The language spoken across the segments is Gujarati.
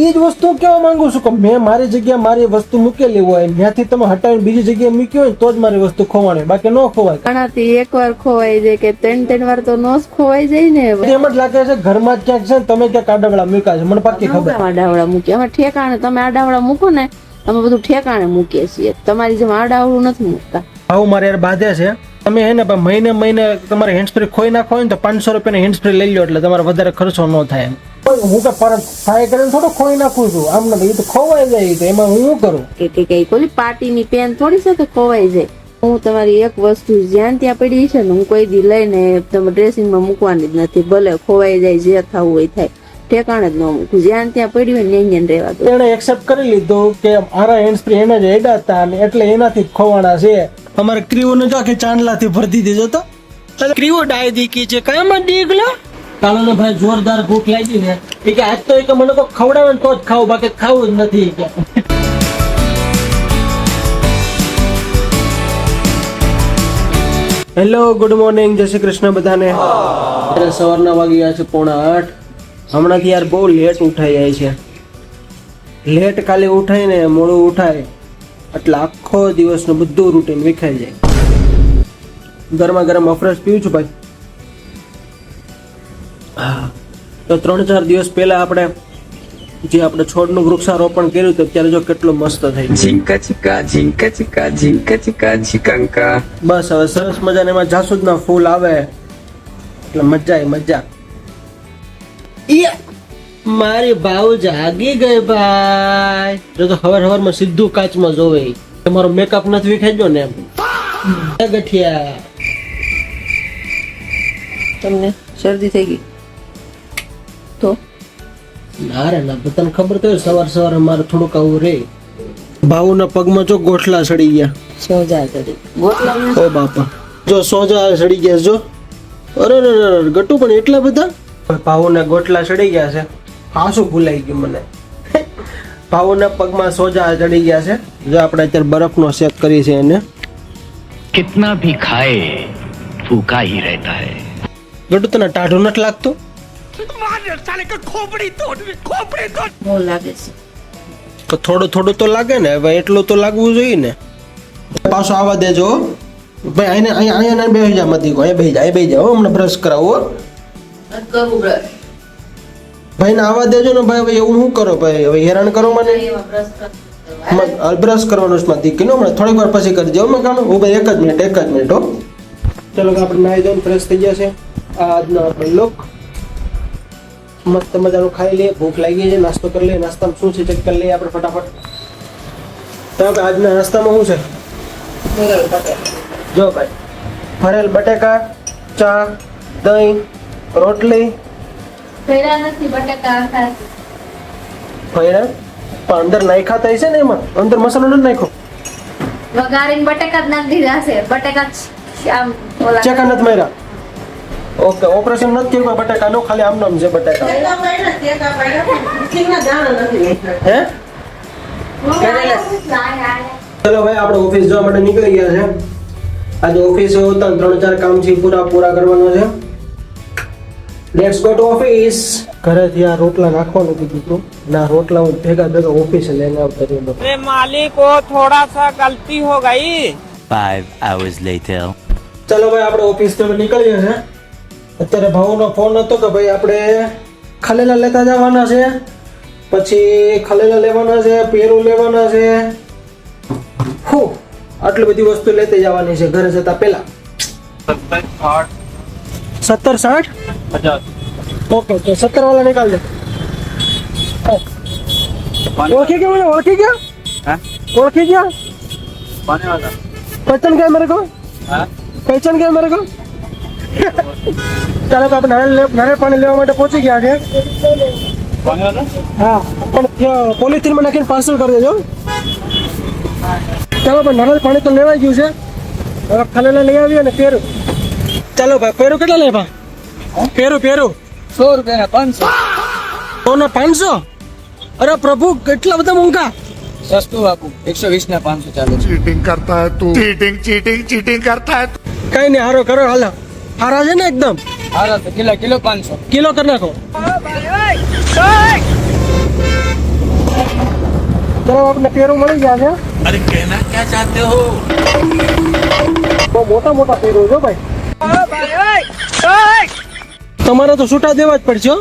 એ જ વસ્તુ કેવા માંગુ છું કે મેં મારી જગ્યાએ મારી વસ્તુ મૂકેલી હોય ત્યાંથી તમે હટાવીને બીજી જગ્યાએ મૂકી હોય તો જ મારી વસ્તુ ખોવાણી, બાકી ન ખોવાય. આનાથી એકવાર ખોવાઈ જાય કે ત્રણ વાર તો નો ખોવાઈ જાય ને. એમ જ લાગે છે ઘરમાં જ ક્યાંક છે ને તમે ક્યાંક આડાવડા મૂક્યા છે, મને પાકી ખબર. આડાવડા મૂક્યા અમે ઠેકાણે, તમે આડાવડા મૂકો ને અમે બધું ઠેકાણે મૂકીએ છીએ, તમારી જેમ આડાવડું નથી મૂકતા. આવું મારે યાર બાધે છે. તમે હે ને મહિને તમારે હેન્ડસ્પ્રે ખોઈ નાખો ને તો 500 રૂપિયાની હેન્ડસ્પ્રે લઈ લો એટલે તમારે વધારે ખર્ચો ન થાય. હું તો પરત ફાય કરીને થોડું ખોઈ નાખું છું આમ ને, એ તો ખોવાઈ જાય તો એમાં હું શું કરું? કે કઈ કોલી પાર્ટીની પેન થોડી છે તો ખોવાઈ જાય. હું તમારી એક વસ્તુ જ્યાં ત્યાં પડી છે ને હું કોઈ દી લઈને તમે ડ્રેસિંગમાં મૂકવાની જ નથી, ભલે ખોવાઈ જાય જે થવું હોય થાય, ઠેકાણે જ ન મૂકું. જ્યાં ત્યાં પડ્યું હોય ને ત્યાં રહેવા દો. એને એક્સેપ્ટ કરી લીધું કે મારા હેન્ડસ્પ્રે એને જ એડા હતા અને એટલે એનાથી જ ખોવાણા છે. અમારે ક્રીઓને જો કે ચાંદલાથી ભરતી દેજો તો ક્રીઓ ડાય દીકી છે કામ દીકલો. કાલોને ભાઈ જોરદાર ભૂખ લાગી ને એ કે આજ તો એક મને કોઈ ખવડાવે ને તો જ ખાવું, બાકી ખાવું જ નથી કે. હેલો, ગુડ મોર્નિંગ, જય શ્રી કૃષ્ણ બધાને. સવારના વાગી ગયા છે 7:45. હમણાંથી યાર બહુ લેટ ઉઠાઈ જાય છે. લેટ ખાલી ઉઠાય ને મોડું ઉઠાય એટલે આખો દિવસનું બધું રૂટીન વિખાઈ જાય. ગરમા ગરમ અફરસ પીવું છું ભાઈ. હા, તો 3-4 દિવસ પહેલા આપણે છોડનું વૃક્ષારોપણ કર્યું હતું ત્યારે જો કેટલું મસ્ત થઈ ગયું. ઝીંકા ચીકા ઝીંકા ચીકા ઝીંકા ચીકા ઝીંકા. બસ હવે સરસ મજાને એમાં જાસૂદના ફૂલ આવે એટલે મજા આવી મજા. મારી ભાવ જાગી ગઈ ભાઈ. જો તો હવારમાં સીધું કાચમાં જોવે તમારો મેકઅપ નથી વિખાઈ ગયો ને એમ. ગઠિયા તમને શરદી થઈ ગઈ તો ના રે ના, તને ખબર તો સવાર મારે થોડુંક આવું રે. ભાવના પગમાં જો ગોઠલા સડી ગયા. સોજા કરી ગોટલા ઓ બાપા, જો સોજા સડી ગયા જો. અરે ગટુ પણ એટલા બધા ભાવના ગોઠલા સડી ગયા છે. હા શું ભૂલાઈ ગયું મને. ભાવના પગમાં સોજા ચડી ગયા છે. જો આપણે અત્યારે બરફનો શેક કરી છે એને. कितना भी खाए भूखा ही रहता है. ગટુ તને ટાઢું નથી લાગતું? બહુ લાગે છે તો થોડું તો લાગે ને, હવે એટલું તો લાગવું જોઈએ ને. પાછો આવવા દેજો ભાઈ. અહીંયા બેસી જા મતી, અહીંયા બેસી જા હમણાં બ્રશ કરાવો કરું બ્રશ. ભાઈ ને આવવા દેજો ને ભાઈ. હવે એવું શું કરો ભાઈ, હવે હેરાન કરો મને. બ્રશ કરવાનું છે માથી કે હમણાં થોડીક વાર પછી કરી જાવ. મેં કામ હું ભાઈ એક જ મિનિટ હો. ચલો આપણે નાહી ધોઈને ફ્રેશ થઈ ગયા છે. આ આજનો આપણો લુક મસ્ત મજાનું ખાઈ લઈએ. ભૂખ લાગી છે, નાસ્તો કરી લઈએ. નાસ્તામાં શું છે ચેક કરી લઈએ આપણે ફટાફટ. તો આજના નાસ્તામાં શું છે જો ભાઈ, ભરેલ બટેકા, ચા, દહીં, રોટલી. ફેરા નથી બટાકા ખાસ ભૈરા પણ અંદર નાખ્યા થાય છે ને, એમાં અંદર મસાલો નથી નાખ્યો. વઘારીને બટાકા જ નાખી દીધા છે. બટાકા આમ ઓલા ચેકા નથી માર્યા. ઓકે, ઓપરેશન નથી કર્યું બટાકા નો, ખાલી આમ નામ છે બટાકા. હે ચલો ભાઈ, આપણે ઓફિસ જવા માટે નીકળી ગયા છે. આજે ઓફિસ હતા 3-4 કામ છે પૂરા કરવાનો છે. Let's go to office. ઘરેથી આ રોટલા નાખવાનું કીધું હતું ના, રોટલા હું ભેગા ઓફિસે લઈને આવતા રહ્યો. अरे मालिक वो थोड़ा सा गलती हो गई. 5 hours later. ચલો ભાઈ, આપણે ઓફિસ તો નીકળીએ છે. અત્યારે ભાવનો ફોન હતો કે ભાઈ આપણે ખલેલા લેતા જવાના છે, પછી ખલેલા લેવાના છે, પેરું લેવાના છે. આટલી બધી વસ્તુ લેતી જવાની છે ઘરે જતા પહેલા. 70-60 ઓકે, તો 70 વાળા નિકાલ દે. ઓળખી ગયા पहचान क्या मेरे को? पहचान क्या मेरे को? ચાલો તો આપણે નારિયેળ પાણી લેવા માટે પહોંચી ગયા છે. હા, પણ પોલિથીનમાં નાખીને પાર્સલ કરી દેજો. ચાલો ભાઈ, નારિયેળ પાણી તો લેવાઈ ગયું છે. હવે ખલેલા લઈ આવીએ ને પેરું. ચાલો ભાઈ, પેરું કેટલા લેવા? પેરું 100 रुपया 500. 500? અરે પ્રભુ, કેટલા બધા મોંઘા. सस्तु बापू 120 ना 500 चालू. चीटिंग करता है तू. चीटिंग करता है. કઈ નહીં, હારો કરો. હાલો, હારા છે ને એકદમ. हारा तो किलो 500 કિલો કરી નાખો. ચલો આપણે પેરો મળી ગયા છે. अरे कहना क्या चाहते हो? બહુ મોટા મોટા પેરો છો ભાઈ. તમારે તો છૂટા દેવા જ પડશે હો.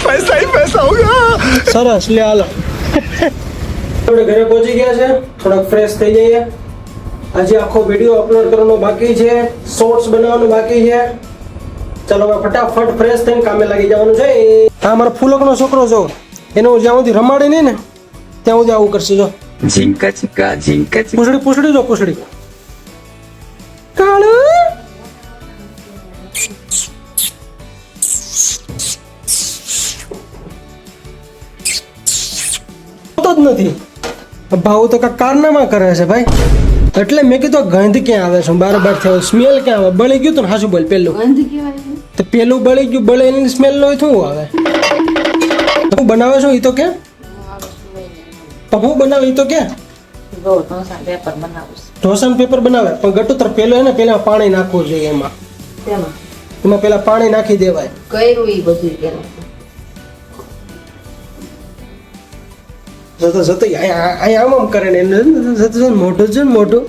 पैसा ही पैसा होगा. સરસ લે હાલો. આપણે ઘરે પહોંચી ગયા છે, થોડાક ફ્રેશ થઈ જઈએ. આજે આખો વિડીયો અપલોડ કરવાનો બાકી છે, શોર્ટ્સ બનાવવાનું બાકી છે. ચાલો હવે ફટાફટ ફ્રેશ થઈને કામે લાગી જવાનું છે. આ મારો ફૂલકનો છોકરો છો, એનો જ્યાં સુધી રમાડે નહીં ને ત્યાં સુધી આવું કરશે. જો झिंका चिका झिंका चिका પૂછડી પૂછડી જો પૂછડી કાળું તો જ નથી. ભાવ તો કાંઈક કારનામા કરે છે ભાઈ. એટલે મેં કીધું ગંધ ક્યાં આવે છે, બાર થયો સ્મેલ ક્યાં આવે. બળી ગયું તું ને હાસુ બોલ પેલું ગંધ કેવાય તો પેલું બળી ગયું, બળેલી સ્મેલ નો શું આવે. હું બનાવે છું એ તો કે હું બનાવે એ તો કે પેપર બનાવું ઢોસાનું પેપર બનાવે પણ ગટુતર પેલો હે ને પેલા પાણી નાખવું જોઈએ. એમાં પેલા પાણી નાખી દેવાય. કર્યું ઈ બધું પેલા જતો જતો આમ આમ કરે ને જતો મોટું છે ને મોટું.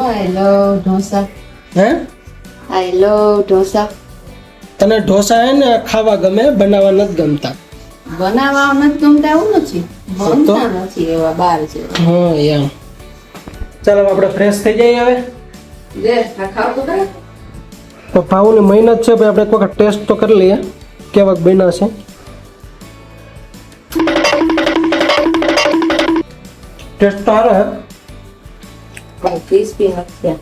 આઈ લવ ઢોસા હે આઈ લવ ઢોસા. તને ઢોસા હે ને ખાવા ગમે, બનાવવા નથી ગમતા. બનાવવા નથી ગમતા એવું નથી, બનતા નથી એવા બાર છે. હા એમ. ચાલો આપણે ફ્રેશ થઈ જઈએ હવે. ખાવ તો ખરા. તો ભાવની મહેનત છે ભાઈ, આપણે એક વખત ટેસ્ટ તો કરી લઈએ કેવાક બન્યા છે. ટેસ્ટ તો સારો હે ક્રિસ્પી નથી.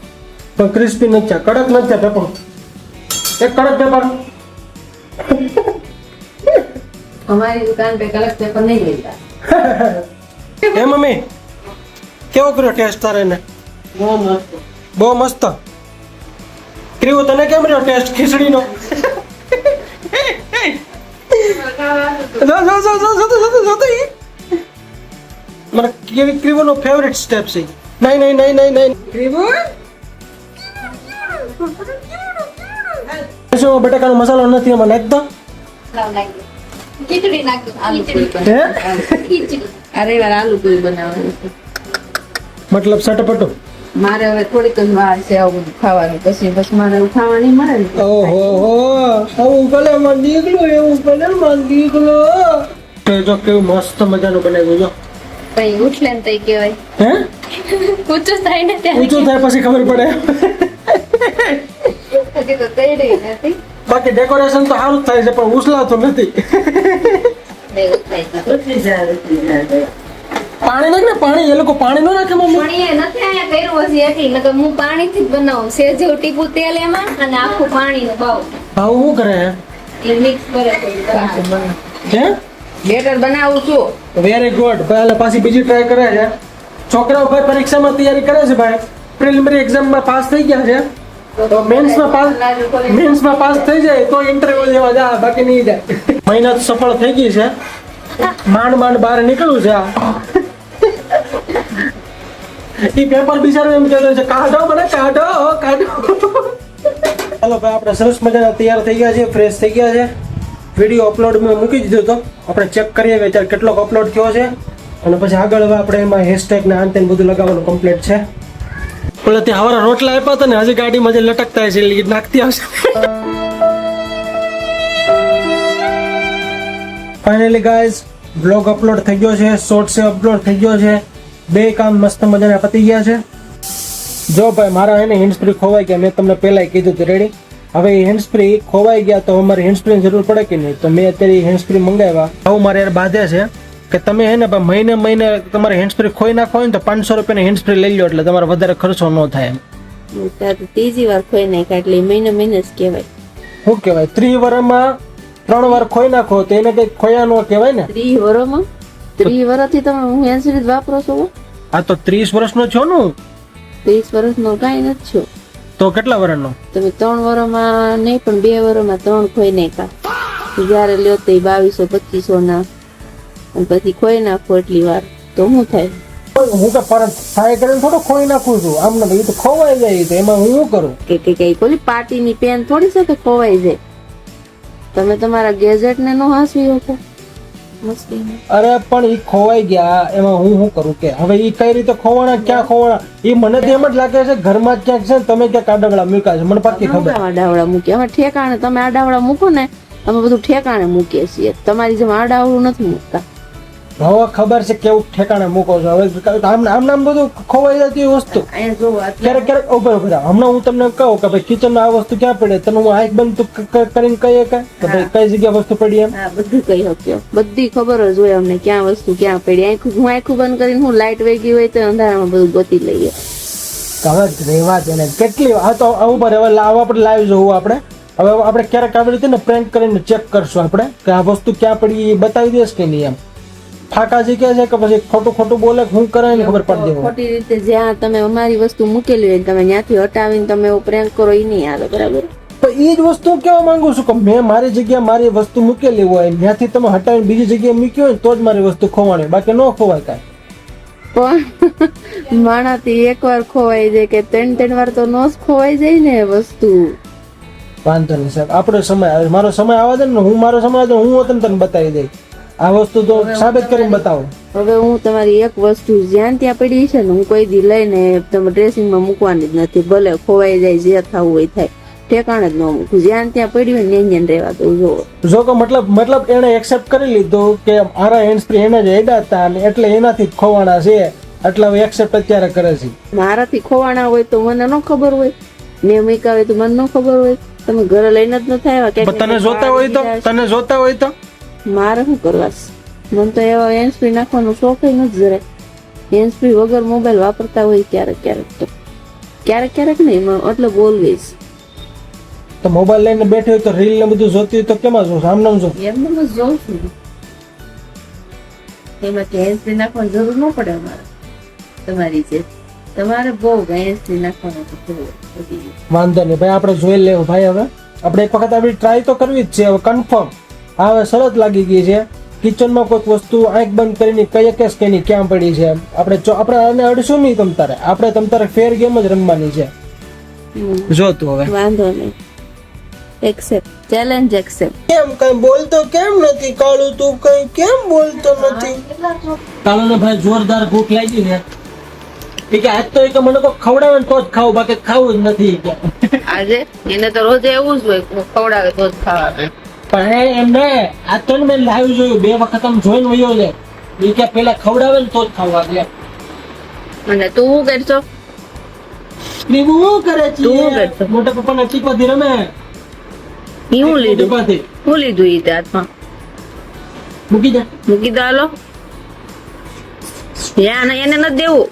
પણ ક્રિસ્પી નથી છે, કડક નથી છે પેપર. એક કડક પેપર. અમારી દુકાન पे કડક પેપર નહીં લેતા. હે મમ્મી કેવો કર્યો ટેસ્ટ તારે ને? બહુ મસ્ત. બહુ મસ્ત. ક્રીવો તને કેમ રહ્યો ટેસ્ટ ખીચડીનો? મારા કેવી ક્રીવોનો ફેવરિટ સ્ટેપ છે. નહીં નહીં નહીં નહીં નહીં ક્રીવો શું બટાકાનો મસાલો નથી એમાં નાખ દો. ખીચડી નાખી આલુ પૂરી હે અરે વાર આલુ પૂરી બનાવવાની છે. મતલબ સટપટો. મારે હવે થોડીક જ વાર છે આવું બધું ખાવાનું, પછી બસ મારે એવું ખાવા નહીં મળે ને. ઓહો હો આવું ભલે માં દીકલો, એવું ભલે માં દીકલો. જો કેવું મસ્ત મજાનું બનાવ્યું. જો કઈ ઉઠલે ને તઈ કહેવાય, હે ઊંચું થાય ને ઊંચું થાય પછી ખબર પડે. ત્યારે તો તઈ રહી નથી. બાકી ડેકોરેશન તો સારું જ થાય છે પણ ઉછલાતું નથી. પાણી નાખ ને પાણી. એ લોકો પાણી ન નાખે મમ્મી. પણ એ નથી અહીંયા કર્યું હશે એટલી, નકર હું પાણીથી જ બનાવું. સેજ જેવું ટીપું તેલ એમાં અને આખું પાણીનું બાવ ભાવ શું કરે એ મિક્સ કરે તો હે બેટર બનાવું છું. વેરી ગુડ ભાઈ. પાછી બીજી ટ્રાય કરે છે. છોકરાઓ ભાઈ પરીક્ષામાં તૈયારી કરે છે ભાઈ. પ્રિલિમિનરી એક્ઝામમાં પાસ થઈ ગયા છે તો મેન્સમાં પાસ થઈ જાય તો ઇન્ટરવ્યુ લેવા જા, બાકી નહીં જાય. મહેનત સફળ થઈ ગઈ છે. માંડ માંડ બહાર નીકળ્યું છે. એ પેપર બિચારો એમ કહેતો છે કાઢો મને કાઢો કાઢો. ચાલો ભાઈ આપણે સરસ મજાના તૈયાર થઈ ગયા છે, ફ્રેશ થઈ ગયા છે. વિડીયો અપલોડમાં મૂકી દીધો તો આપણે ચેક કરીએ અત્યારે કેટલોક અપલોડ થયો છે અને પછી આગળ હવે આપણે એમાં હેશટેગ ને આન તેન બધું લગાવવાનું કમ્પ્લીટ છે. એટલે ત્યાં હવારે રોટલા આપ્યા હતા ને હજી ગાડીમાં જે લટકતા છે એટલે નાખતી આવશે. ફાઇનલી ગાઈઝ બ્લોગ અપલોડ થઈ ગયો છે, શોર્ટ્સ અપલોડ થઈ ગયો છે. બે કામ મસ્ત મજાના પતી ગયા છે. જો ભાઈ મારા એને હેન્ડ સ્પ્રે ખોવાઈ ગયા, મેં તમને પહેલાં કીધું હતું રેડી. હવે એ હેન્ડ સ્પ્રે ખોવાઈ ગયા તો અમારે હેન્ડ સ્પ્રેની જરૂર પડે કે નહીં, તો મેં અત્યારે હેન્ડ સ્પ્રે મંગાવ્યા. આવું મારે યાર બાધે છે કે તમે હે ને મહિને મહિને તમારે હેન્ડ સ્પ્રે ખોઈ નાખો હોય ને તો 500 રૂપિયાની હેન્ડ સ્પ્રે લઈ લો એટલે તમારે વધારે ખર્ચો ન થાય. એમ ત્રીજી વાર ખોઈ નાખ્યા એટલે મહિને મહિને જ કહેવાય. શું કહેવાય 3 વર્ષમાં 3 વાર ખોઈ નાખો તો એને કઈ ખોયા ન કહેવાય ને. 30 વર્ષમાં 30 વર્ષથી તમે હું હેન્ડ વાપરો છો? આ તો 30 વર્ષનો છો ને. 30 વર્ષનો કાંઈ નથી છો તો કેટલા વર્ષનો? તમે 3 વર્ષમાં નહીં પણ 2 વર્ષમાં 3 ખોઈ નાખ્યા. જયારે લ્યો તો 2200-2500 ના અને પછી ખોઈ નાખો એટલી વાર તો શું થાય? હું તો પરત થાય કરીને થોડો ખોઈ નાખું છું આમ ને. તો ખોવાઈ જાય તો એમાં હું શું કરું? કે પેલી પાર્ટીની પેન થોડી છે કે ખોવાઈ જાય. તમે તમારા ગેજેટ ને નો હાંસવી શકો. મસ્તી અરે પણ ઈ ખોવાઈ ગયા, એમાં હું શું કરું કે હવે ઈ કઈ રીતે ખોવાણા, ક્યાં ખોવાણા, ઈ મને તો એમ જ લાગે છે ઘરમાં જ ક્યાંક છે ને તમે ક્યાંક આડાવડા મૂક્યા છે, મને પાકી ખબર. આડાવડા મૂકે અમે ઠેકાણે, તમે આડાવડા મૂકો ને અમે બધું ઠેકાણે મૂકીએ છીએ, તમારી જેમ આડાવડું નથી મૂકતા. હવે ખબર છે કેવું ઠેકાણે મૂકો છો. હવે આમ બધું ખોવાઈ જતી વસ્તુ અહીંયા જોવો ક્યારેક ક્યારેક ઉભા હમણાં હું તમને કહું કે ભાઈ કિચનમાં આ વસ્તુ ક્યાં પડે, તમે હું આંખ બંધ કરીને કહીએ કે ભાઈ કઈ જગ્યા વસ્તુ પડી એમ. હા બધું કહી શક્યો, બધી ખબર જ હોય અમને ક્યાં વસ્તુ ક્યાં પડી. હું આંખું બંધ કરીને હું લાઈટ વેગી હોય તો અંધારામાં બધું ગોતી લઈએ. હવે રેવા દે ને કેટલી આ તો ઉપર હવે આપણે લાઈવ જોવું. આપણે હવે આપણે ક્યારેક આવી રીતે ને પ્રેન્ક કરીને ચેક કરશું આપણે કે આ વસ્તુ ક્યાં પડી એ બતાવી દેશ કે નહીં એમ. ફાકા જગ્યા છે કે પછી ખોટું ખોટું બોલે શું કરે ને ખબર પડી દે. ખોટી રીતે જ્યાં તમે અમારી વસ્તુ મૂકેલી હોય તમે ત્યાંથી હટાવીને તમે એવો પ્રેન્ક કરો એ નહીં આવે, બરાબર? તો એ જ વસ્તુ કહેવા માંગુ છું કે મેં મારી જગ્યાએ મારી વસ્તુ મૂકેલી હોય, ત્યાંથી તમે હટાવીને બીજી જગ્યાએ મૂકી હોય તો જ મારી વસ્તુ ખોવાણી, બાકી ન ખોવાય કાંઈ. પણ માણાથી એકવાર ખોવાઈ જાય કે ત્રણ વાર તો નો જ ખોવાઈ જાય ને વસ્તુ. વાંધો નહીં સાહેબ, આપણો સમય આવે, મારો સમય આવે ને હું મારો સમય આવે હું તને બતાવી દઈ આ વસ્તુ તો સાબિત કરીને બતાવો. હવે હું તમારી એક વસ્તુ જ્યાં ત્યાં પડી છે ને હું કોઈ દી લઈને તમે ડ્રેસિંગમાં મૂકવાની જ નથી, ભલે ખોવાઈ જાય જે થવું હોય થાય, ઠેકાણે જ ન મૂકું. જ્યાં ત્યાં પડ્યું હોય ને ત્યાં રહેવા દઉં. જો કે મતલબ એને એક્સેપ્ટ કરી લીધું કે મારા હેન્ડ ફ્રી એને જ એડા હતા અને એટલે એનાથી જ ખોવાણા છે, એટલે હવે એક્સેપ્ટ અત્યારે કરે છે. મારાથી ખોવાણા હોય તો મને ન ખબર હોય, મેં મૂક્યા હોય તો મને ન ખબર હોય, તમે ઘરે લઈને જ ન થાય. તને જોતા હોય તો મારે શું કરવા છે? મને તો એવા હેન્ડ ફ્રી નાખવાનો શોખ નથી જરાય. હેન્ડ ફ્રી વગર મોબાઈલ વાપરતા હોય ક્યારેક ક્યારેક નહીં, એટલે ઓલવેઝ. તો મોબાઈલ લઈને બેઠી હોય તો રીલ ને બધું જોતી હોય તો કેમાં જોશું? આમ નામ જો એમને બસ જોઉં છું. એમાં કે હેન્ડ ફ્રી નાખવાની જરૂર ન પડે અમારે, તમારી છે તમારે બહુ હેન્ડ ફ્રી નાખવાનો. વાંધો નહીં ભાઈ, આપણે જોઈ લેવું ભાઈ. હવે આપણે એક વખત આપણી ટ્રાય તો કરવી જ છે. હવે કન્ફર્મ હવે શરત લાગી ગઈ છે. કિચનમાં કોઈક વસ્તુ આંખ બંધ કરીને કઈ કેસ કે નહીં ક્યાં પડી છે આપણે આને અડશું નહીં. તમ તારે ફેર ગેમ જ રમવાની છે. જો તું હવે વાંધો નહીં, એક્સેપ્ટ, ચેલેન્જ એક્સેપ્ટ. કેમ કઈ બોલતો કેમ નથી કાળુ? તું કઈ કેમ બોલતો નથી? કાળુ ને ભાઈ જોરદાર ભૂખ લાગી છે. એ કે આજ તો એ કે મને કોઈ ખવડાવે તો જ ખાવું, બાકી ખાવું જ નથી. આજે એને તો રોજ એવું જ હોય, ખવડાવે તો જ ખાવા. પણ એમને આ તો મેં લાઈવ જોયું, 2 વખત આમ જોઈને વયો છે. એ કે પેલા ખવડાવે ને તો જ ખાવા દે. અને તું શું કરશો? શું કરે છે? તું શું કરશો? મોટા પપ્પાના ટીપાથી રમે. હું લીધું ઈ હાથમાં મૂકી દે, મૂકી દો. હાલો યા એને નથી દેવું.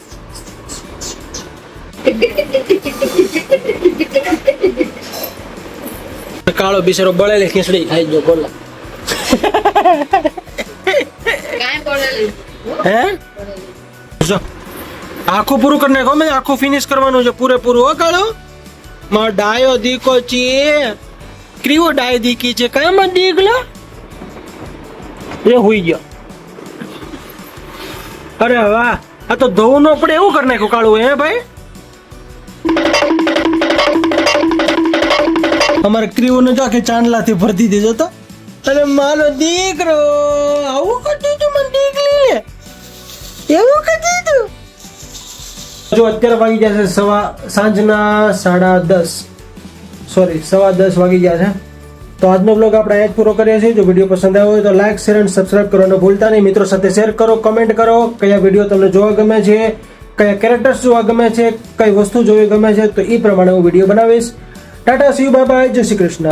કાળો બિચારો બળેલી ખીચડી ખાઈ ગયો. બોલો હે જો આખું પૂરું કરી નાખો. મેં આખું ફિનિશ કરવાનું છે પૂરેપૂરું. હો કાળો મારો ડાયો દીકો છે. ક્રીવો ડાય દીકી છે. કામ દીકલો એ હુઈ ગયો. અરે વાહ, આ તો ધોવું ન પડે એવું કરી નાખ્યું કાળું. હે ભાઈ અમારે ક્રીવો ને જો કે ચાંદલાથી ભરતી દેજો તો. અરે મારો દીકરો આવું કરતું તું મને દીકરી એવું કરતી તું. જો અત્યારે વાગી ગયા છે સાંજના 10:30 વાગી ગયા છે. તો આજનો બ્લોગ આપણે અહીંયા જ પૂરો કરીએ છીએ. જો વિડીયો પસંદ આવ્યો હોય તો લાઈક, શેર અને સબસ્ક્રાઇબ કરવાનું ભૂલતા નહીં. મિત્રો સાથે શેર કરો, કમેન્ટ કરો કયા વિડીયો તમને જોવા ગમે છે, કયા કેરેક્ટર્સ જોવા ગમે છે, કઈ વસ્તુ જોવી ગમે છે, તો એ પ્રમાણે હું વિડીયો બનાવીશ. Tata, C you, bye bye, જય શ્રી કૃષ્ણ.